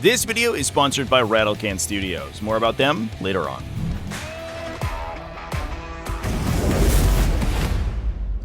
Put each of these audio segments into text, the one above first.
This video is sponsored by Rattlecan Studios. More about them later on.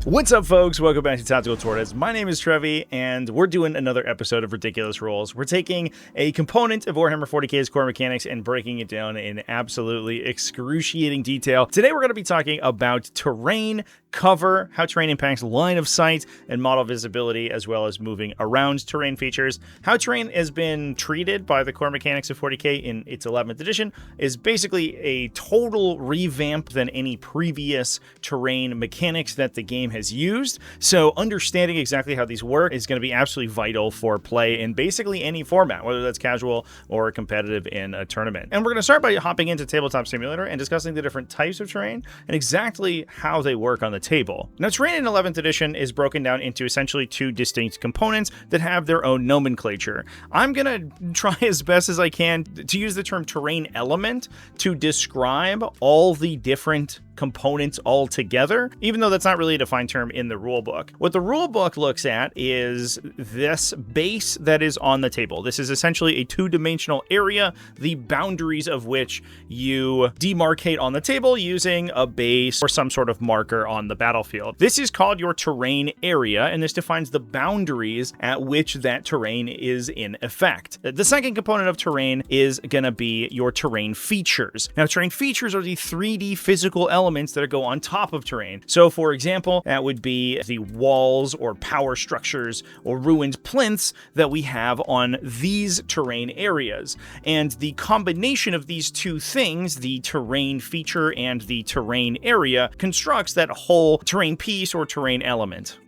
What's up, folks? Welcome back to TacticalTortoise. My name is Trevi, and we're doing another episode of Ridiculous Rules. We're taking a component of Warhammer 40k's core mechanics and breaking it down in absolutely excruciating detail. Today, we're going to be talking about terrain, cover, how terrain impacts line of sight and model visibility, as well as moving around terrain features. How terrain has been treated by the core mechanics of 40k in its 11th edition is basically a total revamp than any previous terrain mechanics that the game has used. So understanding exactly how these work is going to be absolutely vital for play in basically any format, whether that's casual or competitive in a tournament. And we're going to start by hopping into Tabletop Simulator and discussing the different types of terrain and exactly how they work on the table. Now, terrain in 11th edition is broken down into essentially two distinct components that have their own nomenclature. I'm going to try as best as I can to use the term terrain element to describe all the different components all together, even though that's not really a defined term in the rulebook. What the rulebook looks at is this base that is on the table. This is essentially a two-dimensional area, the boundaries of which you demarcate on the table using a base or some sort of marker on the battlefield. This is called your terrain area, and this defines the boundaries at which that terrain is in effect. The second component of terrain is going to be your terrain features. Now, terrain features are the 3D physical elements that go on top of terrain. So, for example, that would be the walls or power structures or ruined plinths that we have on these terrain areas. And the combination of these two things, the terrain feature and the terrain area, constructs that whole terrain piece or terrain element.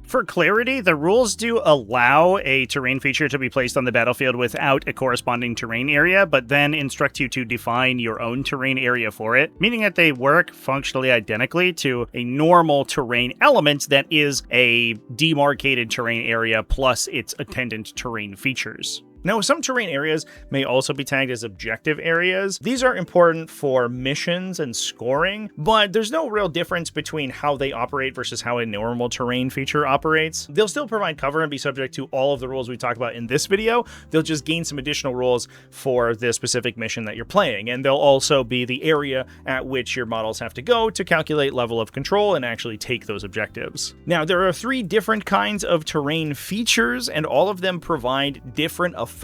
For clarity, the rules do allow a terrain feature to be placed on the battlefield without a corresponding terrain area, but then instruct you to define your own terrain area for it, meaning that they work functionally identically to a normal terrain element that is a demarcated terrain area plus its attendant terrain features. Now, some terrain areas may also be tagged as objective areas. These are important for missions and scoring, but there's no real difference between how they operate versus how a normal terrain feature operates. They'll still provide cover and be subject to all of the rules we talked about in this video. They'll just gain some additional rules for the specific mission that you're playing, and they'll also be the area at which your models have to go to calculate level of control and actually take those objectives. Now, there are three different kinds of terrain features, and all of them provide different effect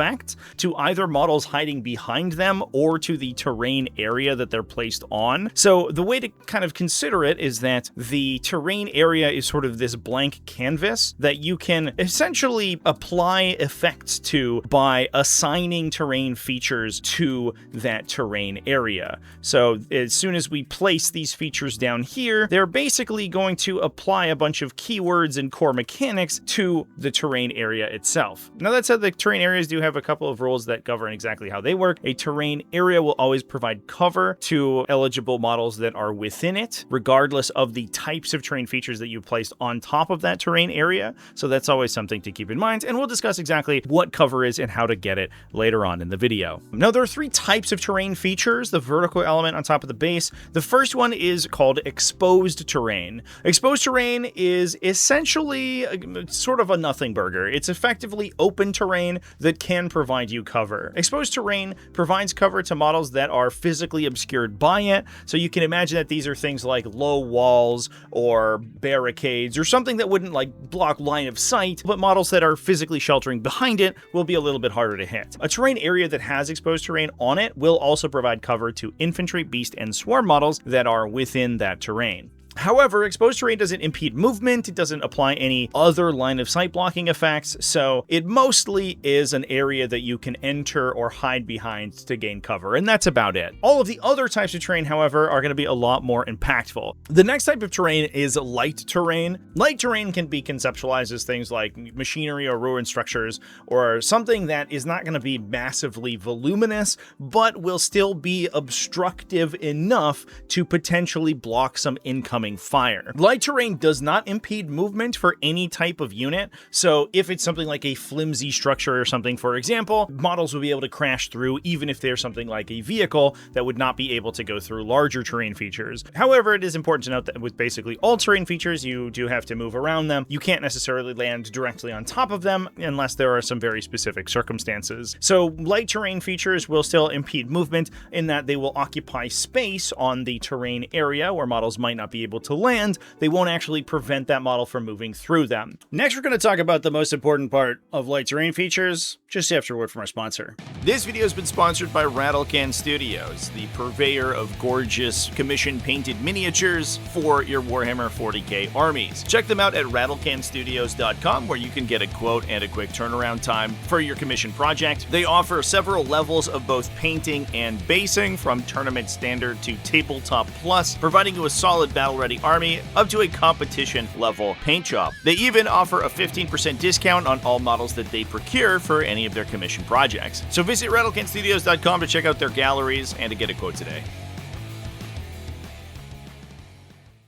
to either models hiding behind them or to the terrain area that they're placed on. So the way to kind of consider it is that the terrain area is sort of this blank canvas that you can essentially apply effects to by assigning terrain features to that terrain area. So as soon as we place these features down here, they're basically going to apply a bunch of keywords and core mechanics to the terrain area itself. Now, that said, the terrain areas do have a couple of rules that govern exactly how they work. A terrain area will always provide cover to eligible models that are within it, regardless of the types of terrain features that you placed on top of that terrain area. So that's always something to keep in mind, and we'll discuss exactly what cover is and how to get it later on in the video. Now, there are three types of terrain features, the vertical element on top of the base. The first one is called exposed terrain. Exposed terrain is essentially sort of a nothing burger. It's effectively open terrain that can provide you cover. Exposed terrain provides cover to models that are physically obscured by it, so you can imagine that these are things like low walls or barricades or something that wouldn't like block line of sight, but models that are physically sheltering behind it will be a little bit harder to hit. A terrain area that has exposed terrain on it will also provide cover to infantry, beast, and swarm models that are within that terrain. However, exposed terrain doesn't impede movement, it doesn't apply any other line of sight blocking effects, so it mostly is an area that you can enter or hide behind to gain cover, and that's about it. All of the other types of terrain, however, are going to be a lot more impactful. The next type of terrain is light terrain. Light terrain can be conceptualized as things like machinery or ruined structures, or something that is not going to be massively voluminous, but will still be obstructive enough to potentially block some incoming incoming fire. Light terrain does not impede movement for any type of unit, so if it's something like a flimsy structure or something, for example, models will be able to crash through even if they're something like a vehicle that would not be able to go through larger terrain features. However, it is important to note that with basically all terrain features, you do have to move around them. You can't necessarily land directly on top of them unless there are some very specific circumstances. So light terrain features will still impede movement in that they will occupy space on the terrain area where models might not be able to land. They won't actually prevent that model from moving through them. Next, we're going to talk about the most important part of light terrain features, just after a word from our sponsor. This video has been sponsored by Rattlecan Studios, the purveyor of gorgeous commission-painted miniatures for your Warhammer 40k armies. Check them out at rattlecanstudios.com, where you can get a quote and a quick turnaround time for your commission project. They offer several levels of both painting and basing, from tournament standard to tabletop plus, providing you a solid battle-ready army up to a competition-level paint job. They even offer a 15% discount on all models that they procure for any of their commission projects. So visit rattlecanstudios.com to check out their galleries and to get a quote today.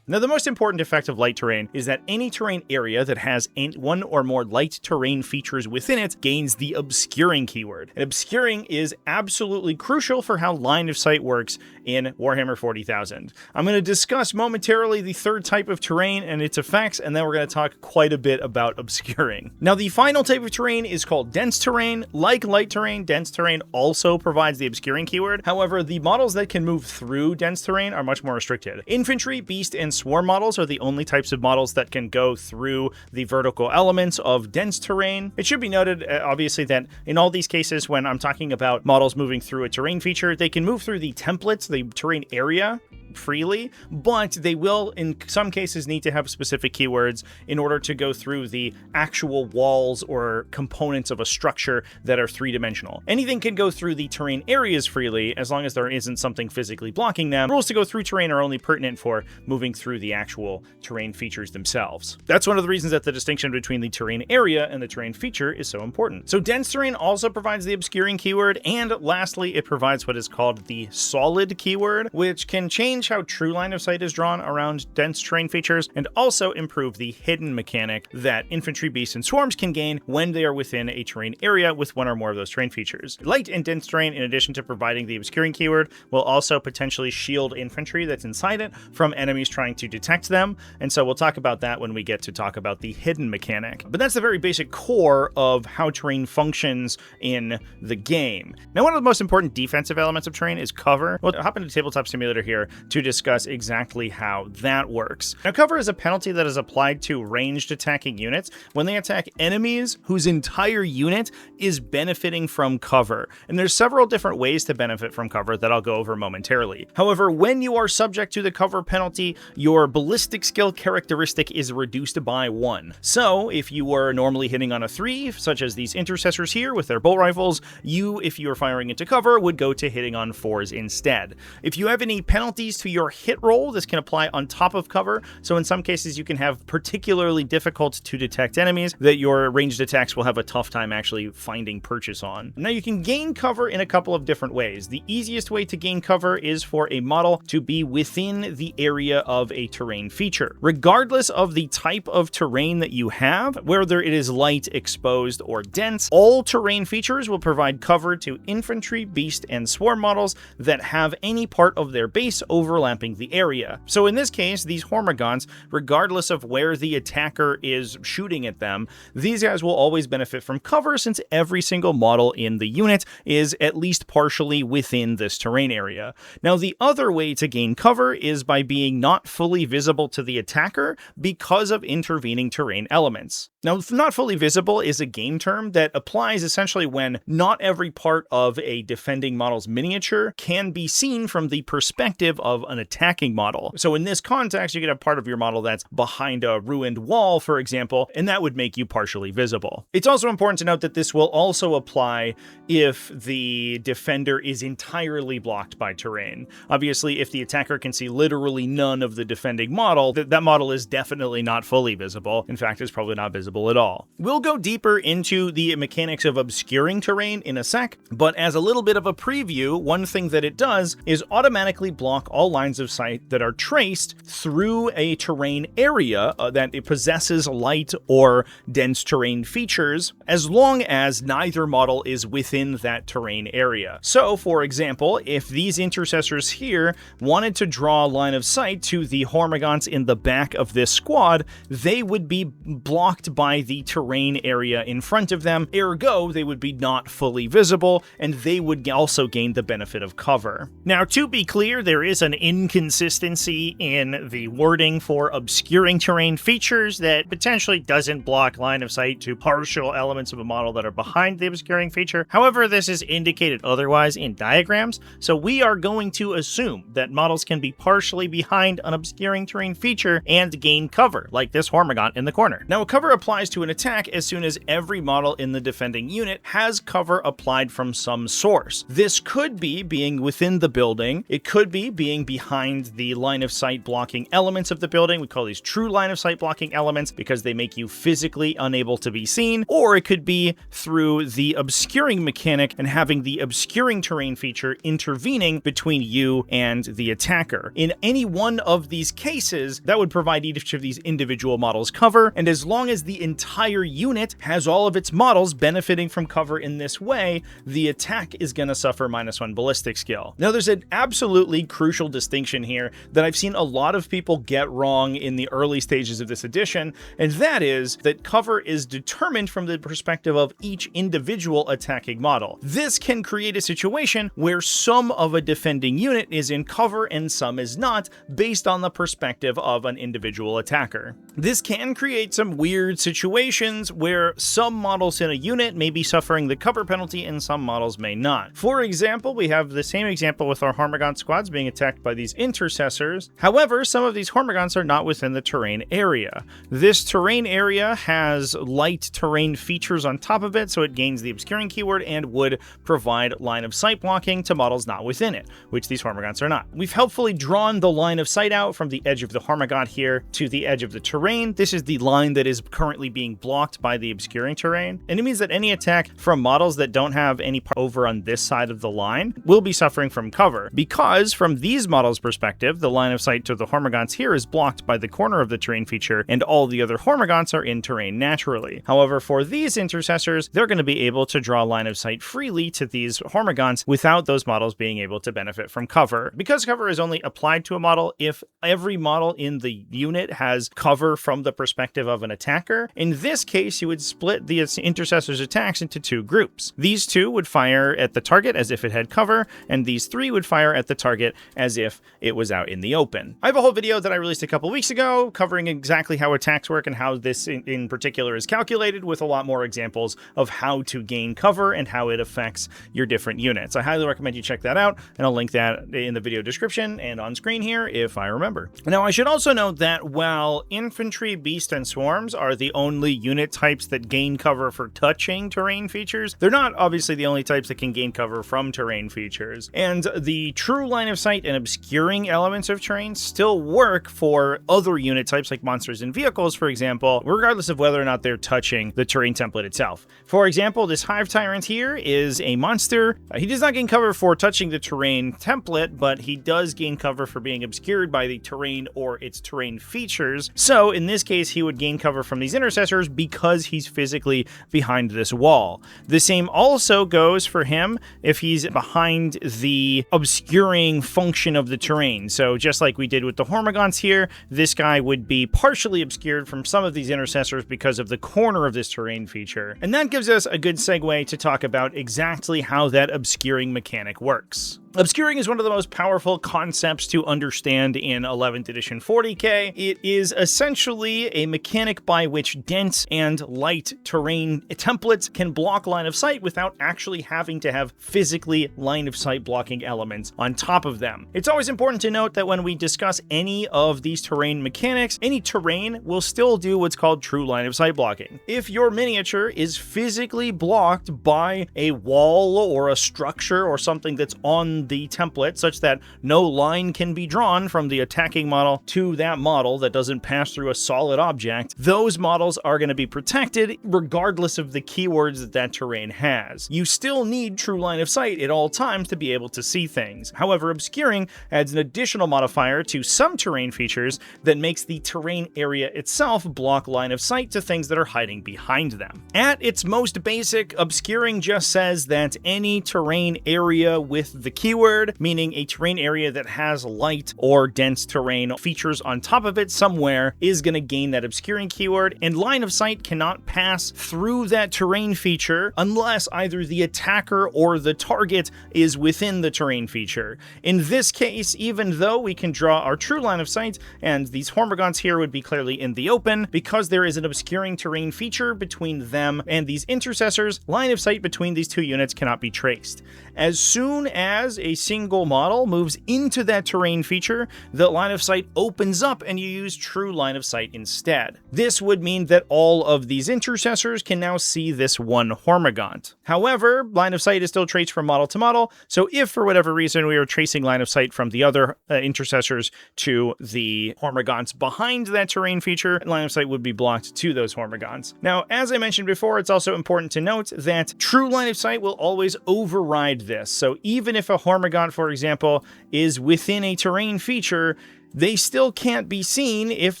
Now, the most important effect of light terrain is that any terrain area that has one or more light terrain features within it gains the obscuring keyword. And obscuring is absolutely crucial for how line of sight works in Warhammer 40,000. I'm going to discuss momentarily the third type of terrain and its effects, and then we're going to talk quite a bit about obscuring. Now, the final type of terrain is called dense terrain. Like light terrain, dense terrain also provides the obscuring keyword. However, the models that can move through dense terrain are much more restricted. Infantry, beast, and swarm models are the only types of models that can go through the vertical elements of dense terrain. It should be noted, obviously, that in all these cases, when I'm talking about models moving through a terrain feature, they can move through the templates, the terrain area, freely, but they will in some cases need to have specific keywords in order to go through the actual walls or components of a structure that are three-dimensional. Anything can go through the terrain areas freely as long as there isn't something physically blocking them. Rules to go through terrain are only pertinent for moving through the actual terrain features themselves. That's one of the reasons that the distinction between the terrain area and the terrain feature is so important. So dense terrain also provides the obscuring keyword, and lastly, it provides what is called the solid keyword, which can change how true line of sight is drawn around dense terrain features, and also improve the hidden mechanic that infantry, beasts, and swarms can gain when they are within a terrain area with one or more of those terrain features. Light and dense terrain, in addition to providing the obscuring keyword, will also potentially shield infantry that's inside it from enemies trying to detect them, and so we'll talk about that when we get to talk about the hidden mechanic. But that's the very basic core of how terrain functions in the game. Now, one of the most important defensive elements of terrain is cover. We'll hop into Tabletop Simulator here to discuss exactly how that works. Now, cover is a penalty that is applied to ranged attacking units when they attack enemies whose entire unit is benefiting from cover. And there's several different ways to benefit from cover that I'll go over momentarily. However, when you are subject to the cover penalty, your ballistic skill characteristic is reduced by 1. So if you were normally hitting on a 3, such as these intercessors here with their bolt rifles, if you were firing into cover, would go to hitting on 4s instead. If you have any penalties to your hit roll, this can apply on top of cover, so in some cases you can have particularly difficult to detect enemies that your ranged attacks will have a tough time actually finding purchase on. Now, you can gain cover in a couple of different ways. The easiest way to gain cover is for a model to be within the area of a terrain feature. Regardless of the type of terrain that you have, whether it is light, exposed, or dense, all terrain features will provide cover to infantry, beast, and swarm models that have any part of their base overlapping the area. So in this case, these Hormigons, regardless of where the attacker is shooting at them, these guys will always benefit from cover since every single model in the unit is at least partially within this terrain area. Now, the other way to gain cover is by being not fully visible to the attacker because of intervening terrain elements. Now, not fully visible is a game term that applies essentially when not every part of a defending model's miniature can be seen from the perspective of an attacking model. So in this context, you could have part of your model that's behind a ruined wall, for example, and that would make you partially visible. It's also important to note that this will also apply if the defender is entirely blocked by terrain. Obviously, if the attacker can see literally none of the defending model, that model is definitely not fully visible. In fact, it's probably not visible at all. We'll go deeper into the mechanics of obscuring terrain in a sec, but as a little bit of a preview, one thing that it does is automatically block all all lines of sight that are traced through a terrain area that it possesses light or dense terrain features, as long as neither model is within that terrain area. So, for example, if these intercessors here wanted to draw a line of sight to the Hormagaunts in the back of this squad, they would be blocked by the terrain area in front of them, ergo they would be not fully visible, and they would also gain the benefit of cover. Now, to be clear, there is an inconsistency in the wording for obscuring terrain features that potentially doesn't block line of sight to partial elements of a model that are behind the obscuring feature. However, this is indicated otherwise in diagrams, so we are going to assume that models can be partially behind an obscuring terrain feature and gain cover, like this Hormagaunt in the corner. Now, a cover applies to an attack as soon as every model in the defending unit has cover applied from some source. This could be being within the building, it could be being behind the line of sight blocking elements of the building. We call these true line of sight blocking elements because they make you physically unable to be seen, or it could be through the obscuring mechanic and having the obscuring terrain feature intervening between you and the attacker. In any one of these cases, that would provide each of these individual models cover, and as long as the entire unit has all of its models benefiting from cover in this way, the attack is going to suffer -1 ballistic skill. Now, there's an absolutely crucial distinction here that I've seen a lot of people get wrong in the early stages of this edition, and that is that cover is determined from the perspective of each individual attacking model. This can create a situation where some of a defending unit is in cover and some is not, based on the perspective of an individual attacker. This can create some weird situations where some models in a unit may be suffering the cover penalty and some models may not. For example, we have the same example with our Hormagaunt squads being attacked by these intercessors. However, some of these Hormagaunts are not within the terrain area. This terrain area has light terrain features on top of it, so it gains the obscuring keyword and would provide line of sight blocking to models not within it, which these Hormagaunts are not. We've helpfully drawn the line of sight out from the edge of the Hormagaunt here to the edge of the terrain. This is the line that is currently being blocked by the obscuring terrain, and it means that any attack from models that don't have any part over on this side of the line will be suffering from cover, because from these models' perspective, the line of sight to the Hormagaunts here is blocked by the corner of the terrain feature, and all the other Hormagaunts are in terrain naturally. However, for these intercessors, they're going to be able to draw line of sight freely to these Hormagaunts without those models being able to benefit from cover. Because cover is only applied to a model if every model in the unit has cover from the perspective of an attacker, in this case, you would split the intercessor's attacks into two groups. These two would fire at the target as if it had cover, and these three would fire at the target as if it was out in the open. I have a whole video that I released a couple weeks ago covering exactly how attacks work and how this in particular is calculated, with a lot more examples of how to gain cover and how it affects your different units. I highly recommend you check that out, and I'll link that in the video description and on screen here if I remember. Now, I should also note that while infantry, beast, and swarms are the only unit types that gain cover for touching terrain features, they're not obviously the only types that can gain cover from terrain features. And the true line of sight and obscuring elements of terrain still work for other unit types like monsters and vehicles, for example, regardless of whether or not they're touching the terrain template itself. For example, this Hive Tyrant here is a monster. He does not gain cover for touching the terrain template, but he does gain cover for being obscured by the terrain or its terrain features. So in this case, he would gain cover from these intercessors because he's physically behind this wall. The same also goes for him if he's behind the obscuring function of the terrain. So just like we did with the Hormagaunts here, this guy would be partially obscured from some of these intercessors because of the corner of this terrain feature. And that gives us a good segue to talk about exactly how that obscuring mechanic works. Obscuring is one of the most powerful concepts to understand in 11th edition 40k. It is essentially a mechanic by which dense and light terrain templates can block line of sight without actually having to have physically line of sight blocking elements on top of them. It's always important to note that when we discuss any of these terrain mechanics, any terrain will still do what's called true line of sight blocking. If your miniature is physically blocked by a wall or a structure or something that's on on the template such that no line can be drawn from the attacking model to that model that doesn't pass through a solid object, those models are going to be protected regardless of the keywords that that terrain has. You still need true line of sight at all times to be able to see things. However, obscuring adds an additional modifier to some terrain features that makes the terrain area itself block line of sight to things that are hiding behind them. At its most basic, obscuring just says that any terrain area with the keyword, meaning a terrain area that has light or dense terrain features on top of it somewhere, is going to gain that obscuring keyword, and line of sight cannot pass through that terrain feature unless either the attacker or the target is within the terrain feature. In this case, even though we can draw our true line of sight, and these Hormagaunts here would be clearly in the open, because there is an obscuring terrain feature between them and these intercessors, line of sight between these two units cannot be traced. As soon as a single model moves into that terrain feature, the line of sight opens up and you use true line of sight instead. This would mean that all of these intercessors can now see this one Hormagaunt. However, line of sight is still traced from model to model, so if for whatever reason we are tracing line of sight from the other intercessors to the Hormagaunts behind that terrain feature, line of sight would be blocked to those Hormagaunts. Now, as I mentioned before, it's also important to note that true line of sight will always override this. So even if a Hormagaunt, for example, is within a terrain feature, they still can't be seen if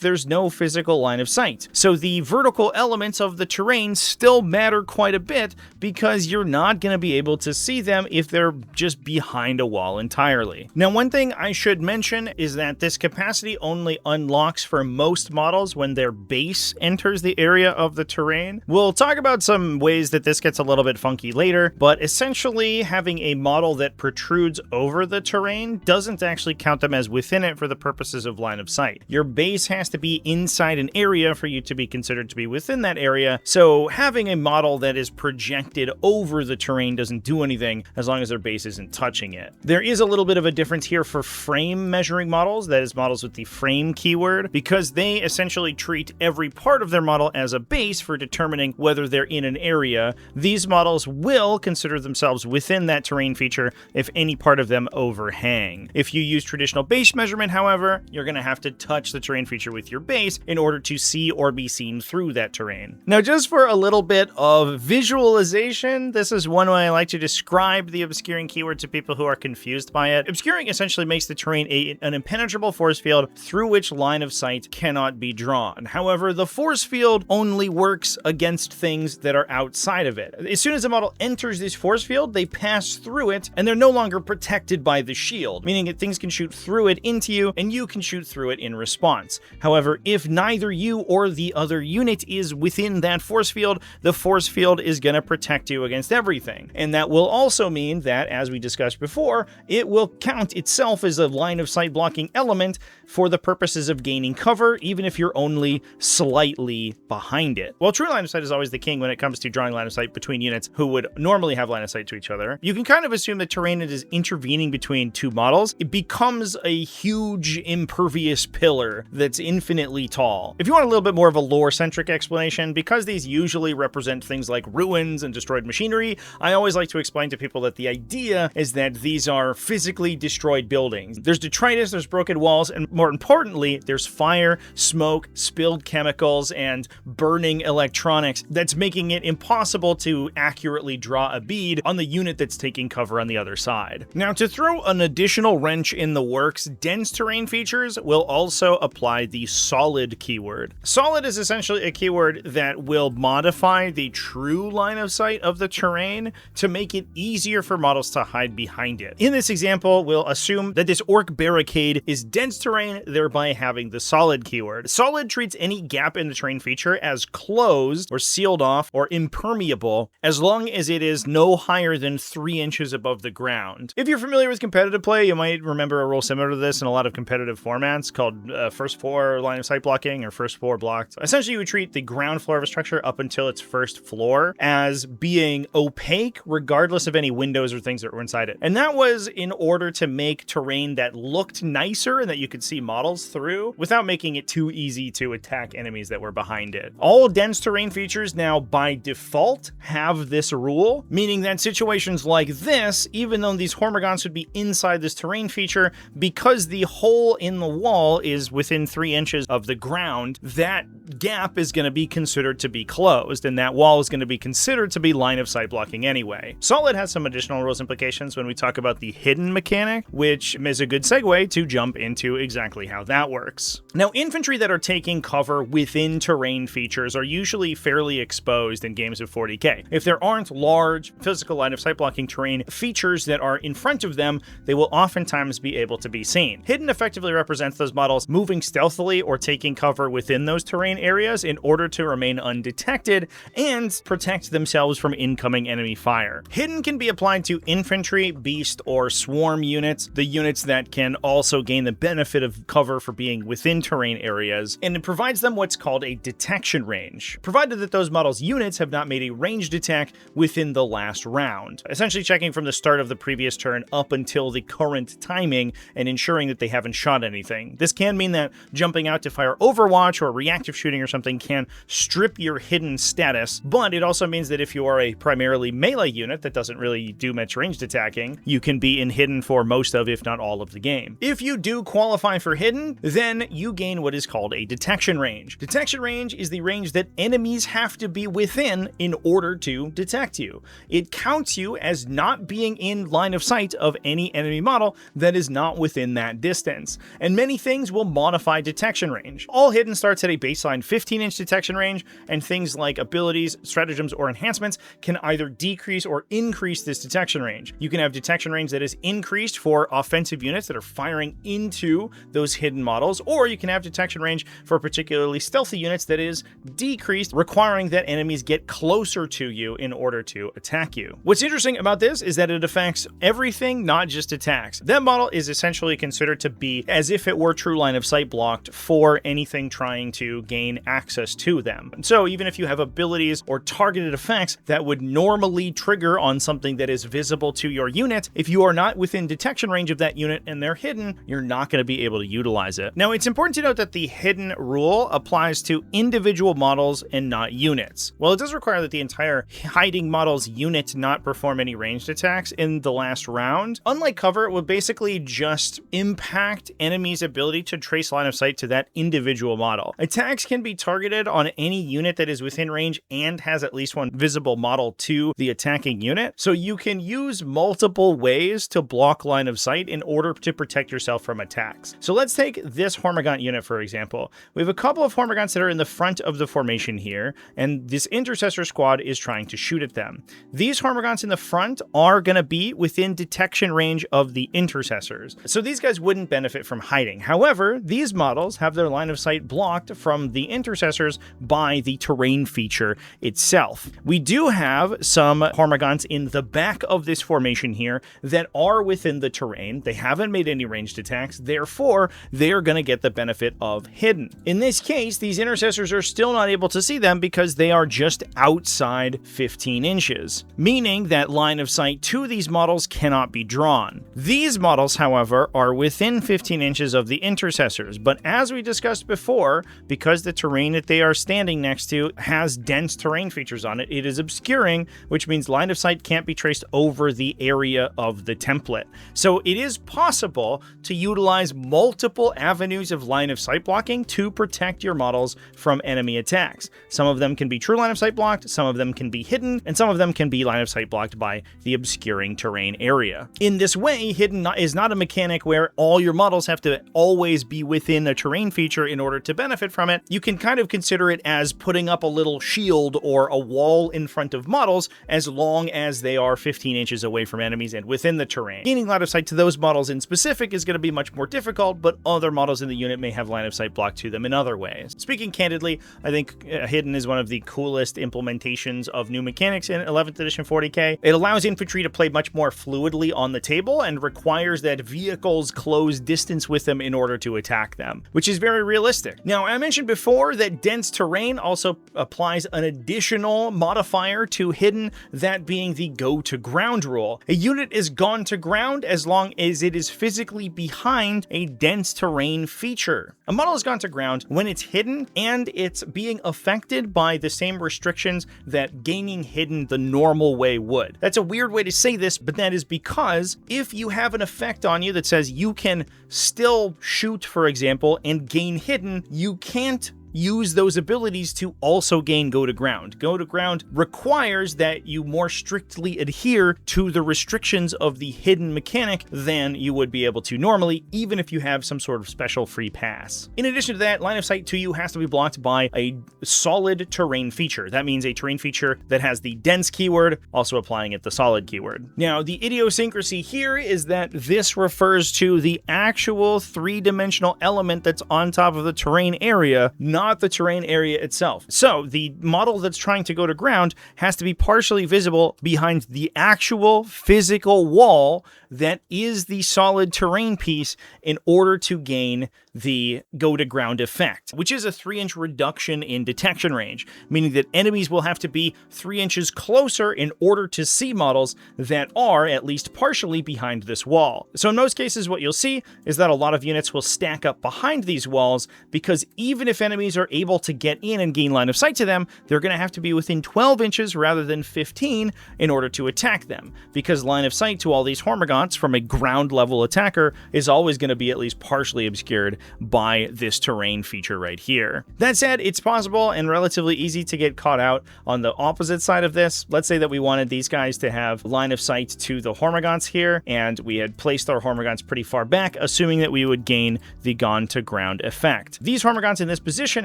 there's no physical line of sight. So the vertical elements of the terrain still matter quite a bit because you're not going to be able to see them if they're just behind a wall entirely. Now, one thing I should mention is that this capacity only unlocks for most models when their base enters the area of the terrain. We'll talk about some ways that this gets a little bit funky later, but essentially having a model that protrudes over the terrain doesn't actually count them as within it for the purpose of line of sight. Your base has to be inside an area for you to be considered to be within that area, so having a model that is projected over the terrain doesn't do anything as long as their base isn't touching it. There is a little bit of a difference here for frame measuring models, that is models with the frame keyword, because they essentially treat every part of their model as a base for determining whether they're in an area. These models will consider themselves within that terrain feature if any part of them overhang. If you use traditional base measurement, however, you're going to have to touch the terrain feature with your base in order to see or be seen through that terrain. Now, just for a little bit of visualization, this is one way I like to describe the obscuring keyword to people who are confused by it. Obscuring essentially makes the terrain an impenetrable force field through which line of sight cannot be drawn. However, the force field only works against things that are outside of it. As soon as a model enters this force field, they pass through it, and they're no longer protected by the shield, meaning that things can shoot through it into you, and you can shoot through it in response. However, if neither you or the other unit is within that force field, the force field is going to protect you against everything. And that will also mean that, as we discussed before, it will count itself as a line of sight blocking element for the purposes of gaining cover, even if you're only slightly behind it. While true line of sight is always the king when it comes to drawing line of sight between units who would normally have line of sight to each other, you can kind of assume that terrain that is intervening between two models, it becomes a huge impervious pillar that's infinitely tall. If you want a little bit more of a lore-centric explanation, because these usually represent things like ruins and destroyed machinery, I always like to explain to people that the idea is that these are physically destroyed buildings. There's detritus, there's broken walls, and more importantly, there's fire, smoke, spilled chemicals, and burning electronics that's making it impossible to accurately draw a bead on the unit that's taking cover on the other side. Now, to throw an additional wrench in the works, dense terrain features will also apply the solid keyword. Solid is essentially a keyword that will modify the true line of sight of the terrain to make it easier for models to hide behind it. In this example, we'll assume that this orc barricade is dense terrain, thereby having the solid keyword. Solid treats any gap in the terrain feature as closed or sealed off or impermeable as long as it is no higher than 3 inches above the ground. If you're familiar with competitive play, you might remember a rule similar to this in a lot of competitive alternative formats called first floor line of sight blocking or first floor blocked. Essentially, you would treat the ground floor of a structure up until its first floor as being opaque regardless of any windows or things that were inside it. And that was in order to make terrain that looked nicer and that you could see models through without making it too easy to attack enemies that were behind it. All dense terrain features now by default have this rule, meaning that situations like this, even though these Hormagaunts would be inside this terrain feature, because the hole in the wall is within 3 inches of the ground, that gap is going to be considered to be closed, and that wall is going to be considered to be line of sight blocking anyway. Solid has some additional rules implications when we talk about the hidden mechanic, which is a good segue to jump into exactly how that works. Now, infantry that are taking cover within terrain features are usually fairly exposed in games of 40k. If there aren't large physical line of sight blocking terrain features that are in front of them, they will oftentimes be able to be seen. Hidden effectively represents those models moving stealthily or taking cover within those terrain areas in order to remain undetected and protect themselves from incoming enemy fire. Hidden can be applied to infantry, beast, or swarm units, the units that can also gain the benefit of cover for being within terrain areas, and it provides them what's called a detection range, provided that those models' units have not made a ranged attack within the last round, essentially checking from the start of the previous turn up until the current timing and ensuring that they haven't shot anything. This can mean that jumping out to fire Overwatch or reactive shooting or something can strip your hidden status, but it also means that if you are a primarily melee unit that doesn't really do much ranged attacking, you can be in hidden for most of, if not all of the game. If you do qualify for hidden, then you gain what is called a detection range. Detection range is the range that enemies have to be within in order to detect you. It counts you as not being in line of sight of any enemy model that is not within that distance, and many things will modify detection range. All hidden starts at a baseline 15-inch detection range, and things like abilities, stratagems, or enhancements can either decrease or increase this detection range. You can have detection range that is increased for offensive units that are firing into those hidden models, or you can have detection range for particularly stealthy units that is decreased, requiring that enemies get closer to you in order to attack you. What's interesting about this is that it affects everything, not just attacks. That model is essentially considered to be as if it were true line of sight blocked for anything trying to gain access to them. So even if you have abilities or targeted effects that would normally trigger on something that is visible to your unit, if you are not within detection range of that unit and they're hidden, you're not going to be able to utilize it. Now, it's important to note that the hidden rule applies to individual models and not units. While it does require that the entire hiding model's unit not perform any ranged attacks in the last round, unlike cover, it would basically just impact enemies' ability to trace line of sight to that individual model. Attacks can be targeted on any unit that is within range and has at least one visible model to the attacking unit, so you can use multiple ways to block line of sight in order to protect yourself from attacks. So let's take this Hormagaunt unit, for example. We have a couple of Hormagaunts that are in the front of the formation here, and this intercessor squad is trying to shoot at them. These Hormagaunts in the front are going to be within detection range of the intercessors, so these guys wouldn't benefit from hiding. However, these models have their line of sight blocked from the intercessors by the terrain feature itself. We do have some Hormagaunts in the back of this formation here that are within the terrain. They haven't made any ranged attacks, therefore they're going to get the benefit of hidden. In this case, these intercessors are still not able to see them because they are just outside 15 inches, meaning that line of sight to these models cannot be drawn. These models, however, are within 15 inches of the intercessors, but as we discussed before, because the terrain that they are standing next to has dense terrain features on it, it is obscuring, which means line of sight can't be traced over the area of the template. So it is possible to utilize multiple avenues of line of sight blocking to protect your models from enemy attacks. Some of them can be true line of sight blocked, some of them can be hidden, and some of them can be line of sight blocked by the obscuring terrain area. In this way, hidden is not a mechanic where all your models have to always be within a terrain feature in order to benefit from it. you can kind of consider it as putting up a little shield or a wall in front of models as long as they are 15 inches away from enemies and within the terrain. Gaining line of sight to those models in specific is going to be much more difficult, but other models in the unit may have line of sight blocked to them in other ways. Speaking candidly, I think Hidden is one of the coolest implementations of new mechanics in 11th edition 40k. It allows infantry to play much more fluidly on the table and requires that vehicles close distance with them in order to attack them, which is very realistic. Now, I mentioned before that dense terrain also applies an additional modifier to Hidden, that being the go to ground rule. A unit is gone to ground as long as it is physically behind a dense terrain feature. A model is gone to ground when it's hidden and it's being affected by the same restrictions that gaining Hidden the normal way would. That's a weird way to say this, but that is because if you have an effect on you that says you can still shoot, for example, and gain Hidden, you can't use those abilities to also gain go to ground. Go to ground requires that you more strictly adhere to the restrictions of the hidden mechanic than you would be able to normally, even if you have some sort of special free pass. In addition to that, line of sight to you has to be blocked by a solid terrain feature. That means a terrain feature that has the dense keyword, also applying it the solid keyword. Now, the idiosyncrasy here is that this refers to the actual three-dimensional element that's on top of the terrain area, not the terrain area itself. So the model that's trying to go to ground has to be partially visible behind the actual physical wall that is the solid terrain piece in order to gain the go to ground effect, which is a 3-inch reduction in detection range, meaning that enemies will have to be 3 inches closer in order to see models that are at least partially behind this wall. So in most cases, what you'll see is that a lot of units will stack up behind these walls, because even if enemies are able to get in and gain line of sight to them, they're going to have to be within 12 inches rather than 15 in order to attack them, because line of sight to all these Hormagaunts from a ground level attacker is always going to be at least partially obscured by this terrain feature right here. That said, it's possible and relatively easy to get caught out on the opposite side of this. Let's say that we wanted these guys to have line of sight to the Hormagaunts here, and we had placed our Hormagaunts pretty far back, assuming that we would gain the gone to ground effect. These Hormagaunts in this position,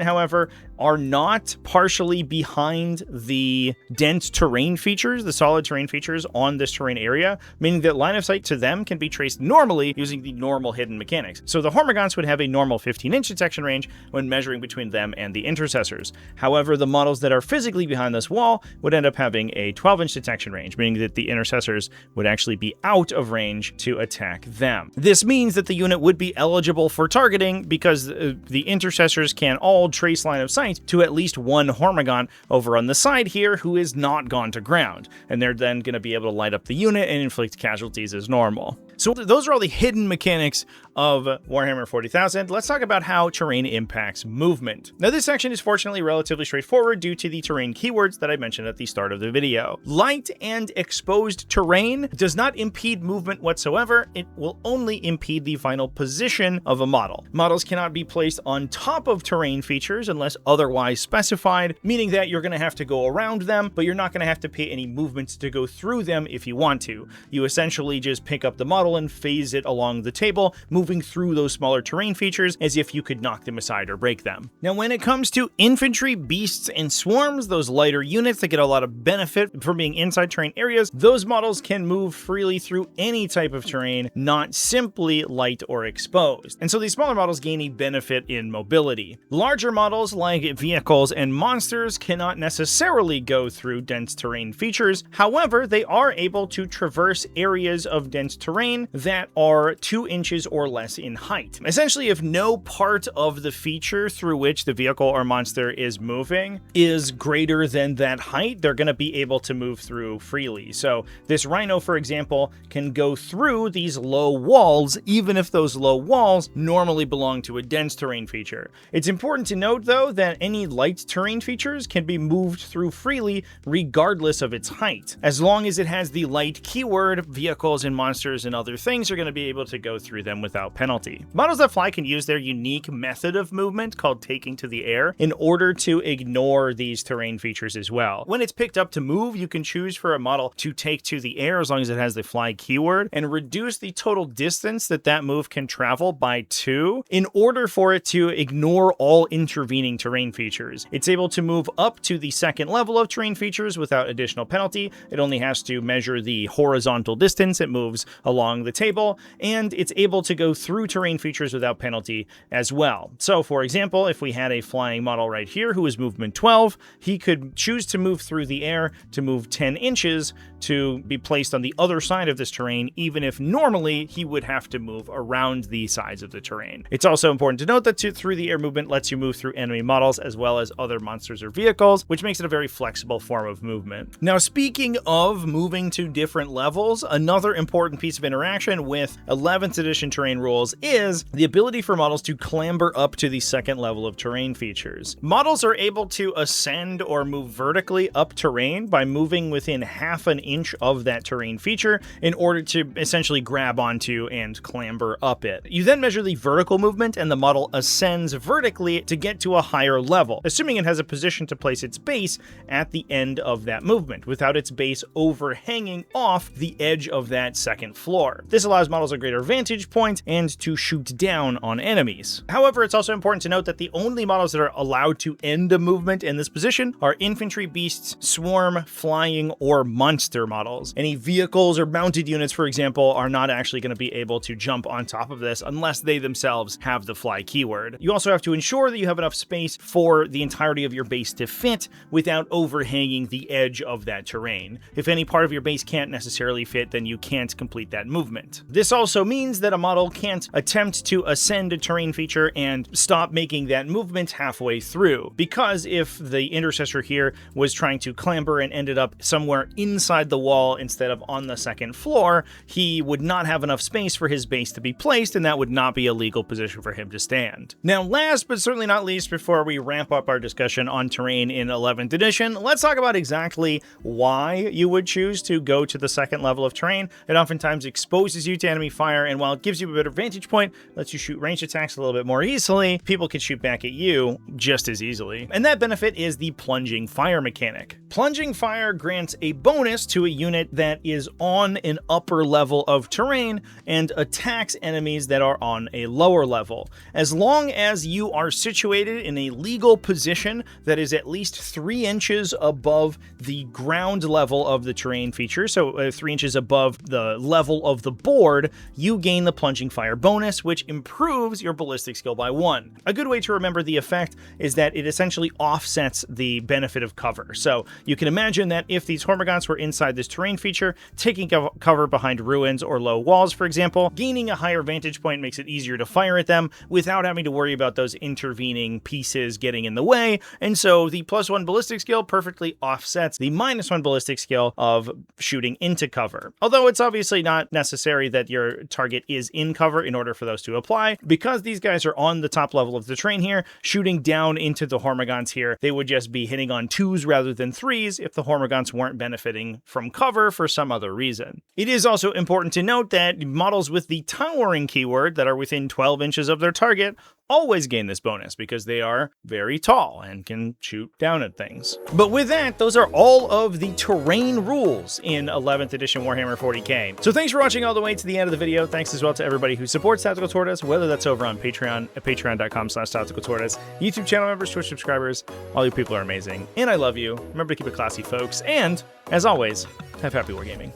however, are not partially behind the dense terrain features, the solid terrain features on this terrain area, meaning that line of sight to them can be traced normally using the normal hidden mechanics. So the Hormagaunts would have a normal 15-inch detection range when measuring between them and the intercessors. However, the models that are physically behind this wall would end up having a 12-inch detection range, meaning that the intercessors would actually be out of range to attack them. This means that the unit would be eligible for targeting because the intercessors can all trace line of sight to at least one Hormagaunt over on the side here who is not gone to ground, and they're then going to be able to light up the unit and inflict casualties as normal. So those are all the hidden mechanics of Warhammer 40,000. Let's talk about how terrain impacts movement. Now, this section is fortunately relatively straightforward due to the terrain keywords that I mentioned at the start of the video. Light and exposed terrain does not impede movement whatsoever. It will only impede the final position of a model. Models cannot be placed on top of terrain features unless otherwise specified, meaning that you're going to have to go around them, but you're not going to have to pay any movements to go through them if you want to. You essentially just pick up the model and phase it along the table, moving through those smaller terrain features as if you could knock them aside or break them. Now, when it comes to infantry, beasts, and swarms, those lighter units that get a lot of benefit from being inside terrain areas, those models can move freely through any type of terrain, not simply light or exposed. And so these smaller models gain a benefit in mobility. Larger models like vehicles and monsters cannot necessarily go through dense terrain features. However, they are able to traverse areas of dense terrain that are 2 inches or less in height. Essentially, if no part of the feature through which the vehicle or monster is moving is greater than that height, they're going to be able to move through freely. So this rhino, for example, can go through these low walls, even if those low walls normally belong to a dense terrain feature. It's important to note, though, that any light terrain features can be moved through freely regardless of its height. As long as it has the light keyword, vehicles and monsters and other things are going to be able to go through them without penalty. Models that fly can use their unique method of movement called taking to the air in order to ignore these terrain features as well. When it's picked up to move, you can choose for a model to take to the air as long as it has the fly keyword and reduce the total distance that that move can travel by 2 in order for it to ignore all intervening terrain features. It's able to move up to the second level of terrain features without additional penalty. It only has to measure the horizontal distance it moves along the table, and it's able to go through terrain features without penalty as well. So for example, if we had a flying model right here who is movement 12, he could choose to move through the air to move 10 inches to be placed on the other side of this terrain, even if normally he would have to move around the sides of the terrain. It's also important to note that through the air movement lets you move through enemy models as well as other monsters or vehicles, which makes it a very flexible form of movement. Now, speaking of moving to different levels, another important piece of interaction with 11th edition terrain rules is the ability for models to clamber up to the second level of terrain features. Models are able to ascend or move vertically up terrain by moving within half an inch of that terrain feature in order to essentially grab onto and clamber up it. You then measure the vertical movement and the model ascends vertically to get to a higher level, assuming it has a position to place its base at the end of that movement without its base overhanging off the edge of that second floor. This allows models a greater vantage point and to shoot down on enemies. However, it's also important to note that the only models that are allowed to end a movement in this position are infantry, beasts, swarm, flying, or monster models. Any vehicles or mounted units, for example, are not actually going to be able to jump on top of this unless they themselves have the fly keyword. You also have to ensure that you have enough space for the entirety of your base to fit without overhanging the edge of that terrain. If any part of your base can't necessarily fit, then you can't complete that movement. This also means that a model can't attempt to ascend a terrain feature and stop making that movement halfway through, because if the intercessor here was trying to clamber and ended up somewhere inside the wall instead of on the second floor, he would not have enough space for his base to be placed, and that would not be a legal position for him to stand. Now, last but certainly not least, before we ramp up our discussion on terrain in 11th edition, let's talk about exactly why you would choose to go to the second level of terrain. It oftentimes exposes you to enemy fire, and while it gives you a better vantage point, lets you shoot ranged attacks a little bit more easily, people can shoot back at you just as easily. And that benefit is the Plunging Fire mechanic. Plunging Fire grants a bonus to a unit that is on an upper level of terrain and attacks enemies that are on a lower level, as long as you are situated in a legal position that is at least 3 inches above the ground level of the terrain feature, so 3 inches above the level of the board, you gain the Plunging Fire bonus, which improves your ballistic skill by 1. A good way to remember the effect is that it essentially offsets the benefit of cover. So you can imagine that if these Hormagaunts were inside this terrain feature, taking cover behind ruins or low walls, for example, gaining a higher vantage point makes it easier to fire at them without having to worry about those intervening pieces getting in the way, and so the +1 ballistic skill perfectly offsets the -1 ballistic skill of shooting into cover. Although it's obviously not necessary that your target is in cover in order for those to apply, because these guys are on the top level of the terrain here, shooting down into the Hormagaunts here, they would just be hitting on 2s rather than 3s if the Hormagaunts weren't benefiting from cover for some other reason. It is also important to note that models with the towering keyword that are within 12 inches of their target always gain this bonus because they are very tall and can shoot down at things. But with that, those are all of the terrain rules in 11th edition Warhammer 40k. So thanks for watching all the way to the end of the video. Thanks as well to everybody who supports Tactical Tortoise, whether that's over on Patreon at patreon.com/tacticaltortoise, YouTube channel members, Twitch subscribers. All you people are amazing, and I love you. Remember to keep it classy, folks, and as always, have happy wargaming.